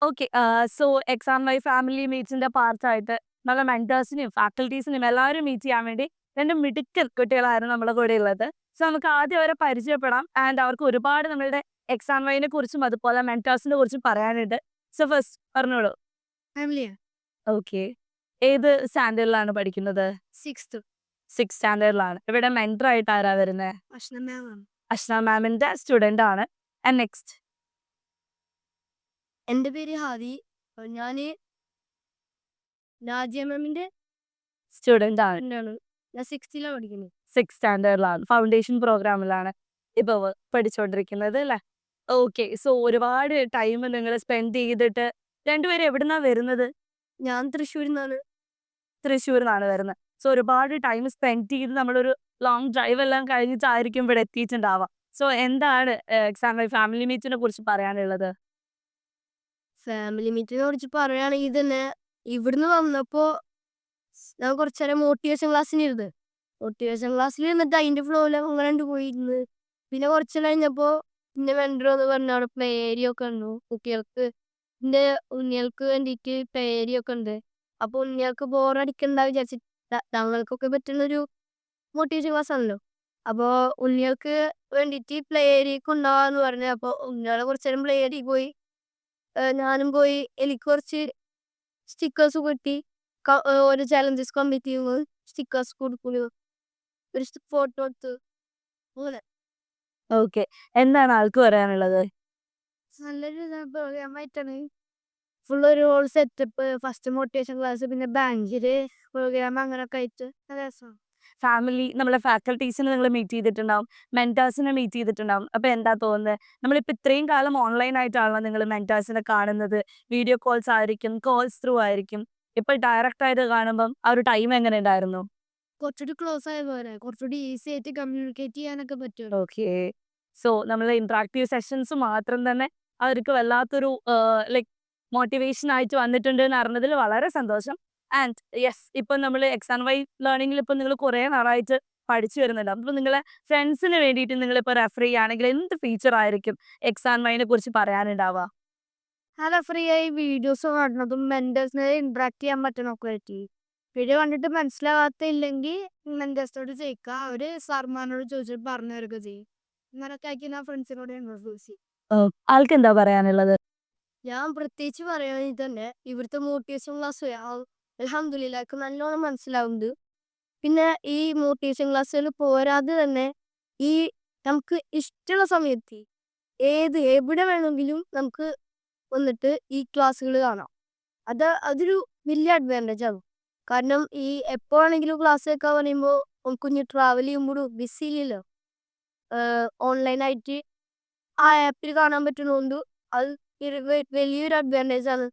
Okay. So exam why family മീറ്റ്സിന്റെ പാർട്ടായിട്ട് നമ്മളെ മെന്റേഴ്സിനെയും ഫാക്കൽറ്റീസിനെയും എല്ലാവരും മീറ്റ് ചെയ്യാൻ വേണ്ടി 2 മിടുക്കൻ കുട്ടികളായിരുന്നു നമ്മുടെ കൂടെ ഉള്ളത്. സോ നമുക്ക് ആദ്യം അവരെ പരിചയപ്പെടാം. ആൻഡ് അവർക്ക് ഒരുപാട് നമ്മളുടെ എക്സാം വൈനെ കുറിച്ചും അതുപോലെ മെന്റേഴ്സിനെ കുറിച്ചും പറയാനുണ്ട്. സോ ഫസ്റ്റ് പറഞ്ഞോളൂ. ഫാമിലിയാ? ഓക്കെ. ഏത് സ്റ്റാൻഡേർഡിലാണ് പഠിക്കുന്നത്? 6th. 6th സ്റ്റാൻഡേർഡിലാണ്. ഇവിടെ മെന്റർ ആയിട്ട് ആരാ വരുന്നത്? അഷ്ന മാമാണ്. അഷ്ന മാമിന്റെ സ്റ്റുഡന്റ് ആണ്. ആൻഡ് നെക്സ്റ്റ് എൻ്റെ പേര് ഹാദി. ഞാന് നാജിയ മാമിന്റെ സ്റ്റുഡന്റ് ആണ്. ഫ്രണ്ടാണ്. ഞാൻ 6th പഠിക്കുന്നത്. 6th സ്റ്റാൻഡേർഡിലാണ്. ഫൗണ്ടേഷൻ പ്രോഗ്രാമിലാണ് ഇപ്പൊ പഠിച്ചുകൊണ്ടിരിക്കുന്നത് അല്ലേ? ഓക്കെ. സോ ഒരുപാട് ടൈം നിങ്ങൾ സ്പെൻഡ് ചെയ്തിട്ട് രണ്ടുപേരും എവിടുന്നാ വരുന്നത്? ഞാൻ തൃശ്ശൂരിൽ നിന്നാണ്. തൃശ്ശൂരിന്നാണ് വരുന്നത്. സോ ഒരുപാട് ടൈം സ്പെൻഡ് ചെയ്ത് നമ്മളൊരു ലോങ് ഡ്രൈവ് എല്ലാം കഴിഞ്ഞിട്ടായിരിക്കും ഇവിടെ എത്തിയിട്ടുണ്ടാവുക. സോ എന്താണ് എക്സാം ഫാമിലി മീറ്റിനെ കുറിച്ച് പറയാനുള്ളത്? ഫാമിലി മീറ്റിനെ കുറിച്ച് പറയുകയാണെങ്കിൽ തന്നെ ഇവിടുന്ന് വന്നപ്പോൾ ഞാൻ കുറച്ച് നേരം മോട്ടിവേഷൻ ക്ലാസ്സിനിരുന്ന്. മോട്ടിവേഷൻ ക്ലാസ്സിൽ ഇരുന്നിട്ട് അതിൻ്റെ ഫ്ലോയിൽ അങ്ങനെ ഉണ്ട് പോയിരുന്ന്. പിന്നെ കുറച്ച് കഴിഞ്ഞപ്പോൾ എൻ്റെ മെൻറ്റർ എന്ന് പറഞ്ഞ അവിടെ പ്ലേ ഏരിയ ഒക്കെ ഉണ്ട് കുട്ടികൾക്ക്. എൻ്റെ ഉണ്ണികൾക്ക് വേണ്ടിയിട്ട് പ്ലേ ഏരിയ ഒക്കെ ഉണ്ട്. അപ്പോൾ ഉണ്ണികൾക്ക് ബോറടിക്കണ്ട വിചാരിച്ചിട്ട് തങ്ങൾക്കൊക്കെ പറ്റുന്നൊരു മോട്ടിവേഷൻ ക്ലാസ് ആണല്ലോ. അപ്പോൾ ഉണ്ണികൾക്ക് വേണ്ടിയിട്ട് പ്ലേ ഏരിയക്ക് ഉണ്ടാവാന്ന് പറഞ്ഞു. അപ്പോൾ ഉണ്ണികളെ കുറച്ച് നേരം പ്ലേ ഏരിയയിൽ പോയി. ഞാനും പോയി. എനിക്ക് കുറച്ച് സ്റ്റിക്കേഴ്സ് കിട്ടി. ഓരോ ചാലഞ്ചസ് കംപ്ലീറ്റ് ചെയ്യുമ്പോൾ സ്റ്റിക്കേഴ്സ് കൊടുക്കുന്നു. ഒരു ഫോട്ടോ എടുത്ത് അങ്ങനെ ഓക്കെ. എന്താണ് ആൾക്ക് പറയാനുള്ളത്? നല്ലൊരു പ്രോഗ്രാമായിട്ടാണ്. ഫുൾ ഒരു whole setup. First motivation class, പിന്നെ ബാങ്കിൽ പ്രോഗ്രാം അങ്ങനെയൊക്കെ ആയിട്ട് നല്ല രസമാണ്. ഫാമിലി നമ്മളെ ഫാക്കൽറ്റീസിനെ നിങ്ങൾ മീറ്റ് ചെയ്തിട്ടുണ്ടാവും. മെന്റേഴ്സിനെ മീറ്റ് ചെയ്തിട്ടുണ്ടാവും. അപ്പോൾ എന്താ തോന്നുന്നത്? നമ്മളിപ്പോൾ ഇത്രയും കാലം ഓൺലൈൻ ആയിട്ടാണല്ലോ നിങ്ങൾ മെന്റേഴ്സിനെ കാണുന്നത്. വീഡിയോ കോൾസ് ആയിരിക്കും, കോൾസ് ത്രൂ ആയിരിക്കും. ഇപ്പോൾ ഡയറക്റ്റ് ആയിട്ട് കാണുമ്പം ആ ഒരു ടൈം എങ്ങനെ ഉണ്ടായിരുന്നു? കുറച്ചുകൂടി ക്ലോസ് ആയ പോലെ കുറച്ചുകൂടി ഈസി ആയിട്ട് കമ്മ്യൂണിക്കേറ്റ് ചെയ്യാനൊക്കെ പറ്റും. ഓക്കെ. സോ നമ്മൾ ഇന്ററാക്റ്റീവ് സെഷൻസ് മാത്രം തന്നെ അവർക്ക് വല്ലാത്തൊരു ലൈക് മോട്ടിവേഷൻ ആയിട്ട് വന്നിട്ടുണ്ട് എന്ന് അറിഞ്ഞതിൽ വളരെ സന്തോഷം. ആൻഡ് യെസ്, ഇപ്പം നമ്മൾ എക്സാം വൈ ലേണിംഗിൽ ഇപ്പം നിങ്ങൾ കുറേ നാളായിട്ട് പഠിച്ചു വരുന്നുണ്ട്. അപ്പോൾ നിങ്ങളെ ഫ്രണ്ട്സിന് വേണ്ടിയിട്ട് നിങ്ങളിപ്പോൾ റെഫർ ചെയ്യുകയാണെങ്കിൽ എന്ത് ഫീച്ചർ ആയിരിക്കും എക്സാം വൈനെ കുറിച്ച് പറയാനുണ്ടാവുക? നല്ല ഫ്രീ ആയി വീഡിയോസ് കാണുന്നതും മെന്റേഴ്സിനെ ഇന്ററാക്ട് ചെയ്യാൻ പറ്റണമൊക്കെ പറ്റി. വീഡിയോ കണ്ടിട്ട് മനസ്സിലാവാത്തില്ലെങ്കിൽ മെന്റേഴ്സിനോട് ചോദിക്കുക. അവര് സാർമാനോട് ചോദിച്ചിട്ട് പറഞ്ഞു തരുക ചെയ്യും. ഇങ്ങനൊക്കെ ആക്കി ഞാൻ ഫ്രണ്ട്സിനോട് ഇൻട്രൊഡ്യൂസ് ചെയ്യും. ആൾക്ക് എന്താ പറയാനുള്ളത്? ഞാൻ പ്രത്യേകിച്ച് പറയുകയാണെങ്കിൽ തന്നെ ഇവിടുത്തെ മോട്ടിവേഷൻ ക്ലാസ് അൽഹംദുലില്ലാ എനിക്ക് നല്ലോണം മനസ്സിലാവുന്നുണ്ട്. പിന്നെ ഈ മോട്ടിവേഷൻ ക്ലാസ്സുകൾ പോരാതെ തന്നെ ഈ നമുക്ക് ഇഷ്ടമുള്ള സമയത്ത് എവിടെ വേണമെങ്കിലും നമുക്ക് വന്നിട്ട് ഈ ക്ലാസ്സുകൾ കാണാം. അതൊരു വലിയ അഡ്വാൻറ്റേജ് ആണ്. കാരണം ഈ എപ്പോഴാണെങ്കിലും ക്ലാസ് കേൾക്കാൻ പറയുമ്പോൾ നമുക്കിനി ട്രാവൽ ചെയ്യുമ്പോഴും ബിസി ഇല്ലല്ലോ. ഓൺലൈനായിട്ട് ആ ആപ്പിൽ കാണാൻ പറ്റുന്നതുകൊണ്ട് അത് വലിയൊരു അഡ്വാൻറ്റേജ് ആണ്.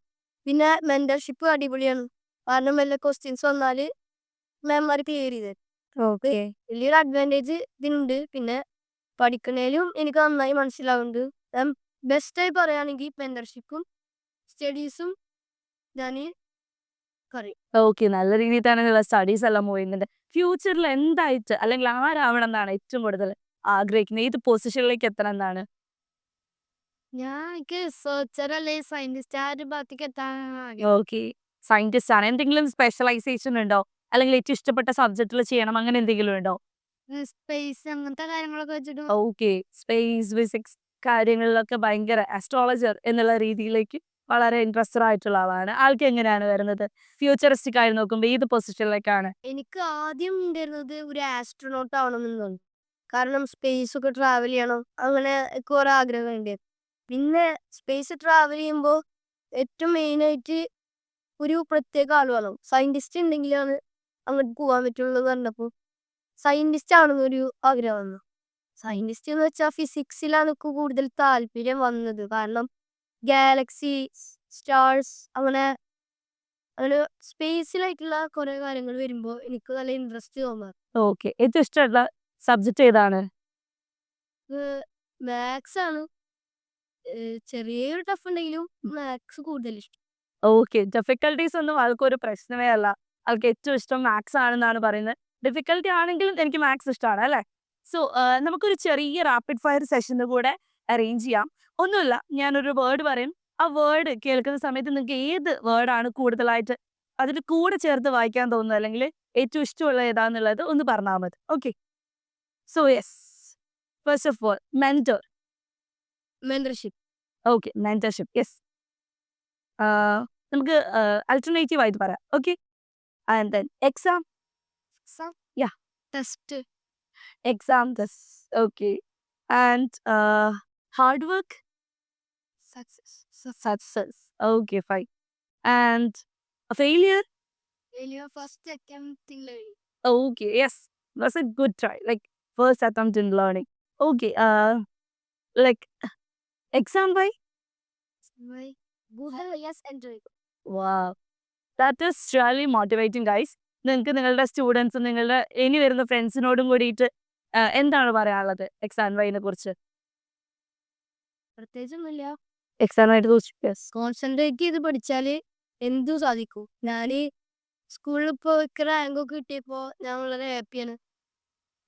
പിന്നെ മെന്റർഷിപ്പ് അടിപൊളിയാണ്. കാരണം വല്ല ക്വസ്റ്റ്യൻസ് വന്നാൽ മാംമാർ ക്ലിയർ ചെയ്ത് തരും. ഓക്കെ. വലിയൊരു അഡ്വാൻറ്റേജ് ഇതിനുണ്ട്. പിന്നെ പഠിക്കണേലും എനിക്ക് നന്നായി മനസ്സിലാവുന്നുണ്ട്. ഞാൻ ബെസ്റ്റായി പറയുകയാണെങ്കിൽ മെന്റർഷിപ്പും സ്റ്റഡീസും ഞാൻ പറയും. ഓക്കെ. നല്ല രീതിയിൽ തന്നെ നിങ്ങളെ സ്റ്റഡീസ് എല്ലാം പോയിരുന്നുണ്ട്. ഫ്യൂച്ചറിൽ എന്തായിട്ട് അല്ലെങ്കിൽ ആരാവണം എന്നാണ് ഏറ്റവും കൂടുതൽ ആഗ്രഹിക്കുന്നത്? ഏത് പൊസിഷനിലേക്ക് എത്തണം എന്നാണ്? എനിക്ക് റിസർച്ചർ അല്ലെങ്കിൽ സയന്റിസ്റ്റ് ആ ഒരു ഭാഗത്തേക്ക് എത്താനാണ് ആഗ്രഹം. ഓക്കെ. സയന്റിസ്റ്റ് ആണ്. എന്തെങ്കിലും സ്പെഷ്യലൈസേഷൻ ഉണ്ടോ? അല്ലെങ്കിൽ ഏറ്റവും ഇഷ്ടപ്പെട്ട സബ്ജക്റ്റിൽ ചെയ്യണം അങ്ങനെ എന്തെങ്കിലും ഉണ്ടോ? സ്പേസ് അങ്ങനത്തെ കാര്യങ്ങളൊക്കെ വെച്ചിട്ട് ഓക്കെ. സ്പേസ്, ഫിസിക്സ് കാര്യങ്ങളിലൊക്കെ ഭയങ്കര ആസ്ട്രോളജർ എന്നുള്ള രീതിയിലേക്ക് വളരെ ഇൻട്രസ്റ്റഡ് ആയിട്ടുള്ള ആളാണ്. ആൾക്ക് എങ്ങനെയാണ് വരുന്നത്? ഫ്യൂച്ചറിസ്റ്റിക് ആയി നോക്കുമ്പോൾ ഏത് പൊസിഷനിലേക്കാണ്? എനിക്ക് ആദ്യം ഉണ്ടായിരുന്നത് ഒരു ആസ്ട്രോനോട്ട് ആവണമെന്നാണ്. കാരണം സ്പേസ് ഒക്കെ ട്രാവൽ ചെയ്യണം. അങ്ങനെ എനിക്ക് കുറെ ആഗ്രഹം ഉണ്ടായിരുന്നു. പിന്നെ സ്പേസ് ട്രാവൽ ചെയ്യുമ്പോൾ ഏറ്റവും മെയിനായിട്ട് ഒരു പ്രത്യേക ആൾ വേണം. സയന്റിസ്റ്റ് ഉണ്ടെങ്കിലാണ് അങ്ങോട്ട് പോകാൻ പറ്റുള്ളൂ പറഞ്ഞപ്പോൾ സയന്റിസ്റ്റ് ആണെന്നൊരു ആഗ്രഹം വന്നു. സയന്റിസ്റ്റ് എന്ന് വെച്ചാൽ ഫിസിക്സിലാണ് എനിക്ക് കൂടുതൽ താല്പര്യം വന്നത്. കാരണം ഗാലക്സി, സ്റ്റാർസ് അങ്ങനെ അങ്ങനെ സ്പേസിലായിട്ടുള്ള കുറെ കാര്യങ്ങൾ വരുമ്പോൾ എനിക്ക് നല്ല ഇൻട്രസ്റ്റ് തോന്നാറ്. ഓക്കെ. ഏറ്റവും ഇഷ്ടമുള്ള സബ്ജക്റ്റ് ഏതാണ്? മാത്സ് ആണ്. ചെറിയൊരു ടഫ് ഉണ്ടെങ്കിലും മാത്സ് കൂടുതൽ ഇഷ്ടം. ഓക്കെ. ഡിഫിക്കൽട്ടീസ് ഒന്നും ആൾക്കൊരു പ്രശ്നമേ അല്ല. ആൾക്ക് ഏറ്റവും ഇഷ്ടം മാത്സ് ആണെന്നാണ് പറയുന്നത്. ഡിഫിക്കൽട്ടി ആണെങ്കിലും എനിക്ക് മാത്സ് ഇഷ്ടമാണ് അല്ലേ? സോ നമുക്കൊരു ചെറിയ റാപ്പിഡ് ഫയർ സെഷന് കൂടെ അറേഞ്ച് ചെയ്യാം. ഒന്നുമില്ല, ഞാനൊരു വേർഡ് പറയും. ആ വേർഡ് കേൾക്കുന്ന സമയത്ത് നിങ്ങൾക്ക് ഏത് വേർഡാണ് കൂടുതലായിട്ട് അതിന്റെ കൂടെ ചേർത്ത് വായിക്കാൻ തോന്നുന്നത് അല്ലെങ്കിൽ ഏറ്റവും ഇഷ്ടമുള്ള ഏതാന്നുള്ളത് ഒന്ന് പറഞ്ഞാൽ മതി. Okay. So yes, first of all mentor. Mentorship. Okay, mentorship. Yes. നമുക്ക് അൾട്ടർനേറ്റീവ് ആയിട്ട് പറയാം. Okay. And then exam. Exam. Yeah. Test. Exam this. Okay. And hard work. Success. Success. Okay, fine. And a failure. Failure first attempt in learning. Okay, yes. That's a good try. Like first attempt in learning. Okay. Like exam by. Google yes enjoy. Wow. That is really motivating, guys. നിങ്ങൾക്ക് നിങ്ങളുടെ students നിങ്ങളുടെ ഇനി വരുന്ന ഫ്രണ്ട്സിനോടും കൂടിയിട്ട് എന്താണ് പറയാനുള്ളത് exam വൈനെ കുറിച്ച്? പ്രത്യേകിച്ചൊന്നുമില്ല. എക്സാമായിട്ട് കുറിച്ച് കോൺസെൻട്രേറ്റ് ചെയ്ത് പഠിച്ചാല് എന്തും സാധിക്കും. ഞാൻ സ്കൂളിൽ ഇപ്പോൾ റാങ്കൊക്കെ കിട്ടിയപ്പോൾ ഞാൻ വളരെ ഹാപ്പിയാണ്.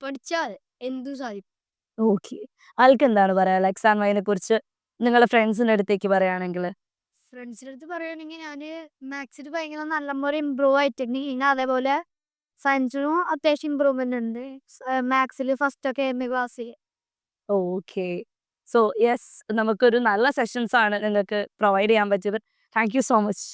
പഠിച്ചാൽ എന്തും സാധിക്കും. ഓക്കെ. ആൾക്ക് എന്താണ് പറയാനുള്ളത് എക്സാം വൈനെ കുറിച്ച് നിങ്ങളുടെ ഫ്രണ്ട്സിന്റെ അടുത്തേക്ക് പറയുകയാണെങ്കിൽ? ഫ്രണ്ട്സിൻ്റെ അടുത്ത് പറയുകയാണെങ്കിൽ ഞാൻ മാത്സിൽ ഭയങ്കര നല്ലപോലെ ഇമ്പ്രൂവ് ആയിട്ടുണ്ട്. പിന്നെ അതേപോലെ സയൻസിലും അത്യാവശ്യം ഇമ്പ്രൂവ്മെന്റ് ഉണ്ട്. മാത്സിൽ ഫസ്റ്റ് ഒക്കെ ആയിരുന്നു ക്ലാസ്സിൽ. ഓക്കെ. സോ യെസ്, നമുക്കൊരു നല്ല സെഷൻസ് ആണ് നിങ്ങൾക്ക് പ്രൊവൈഡ് ചെയ്യാൻ പറ്റിയത്. Thank you so much.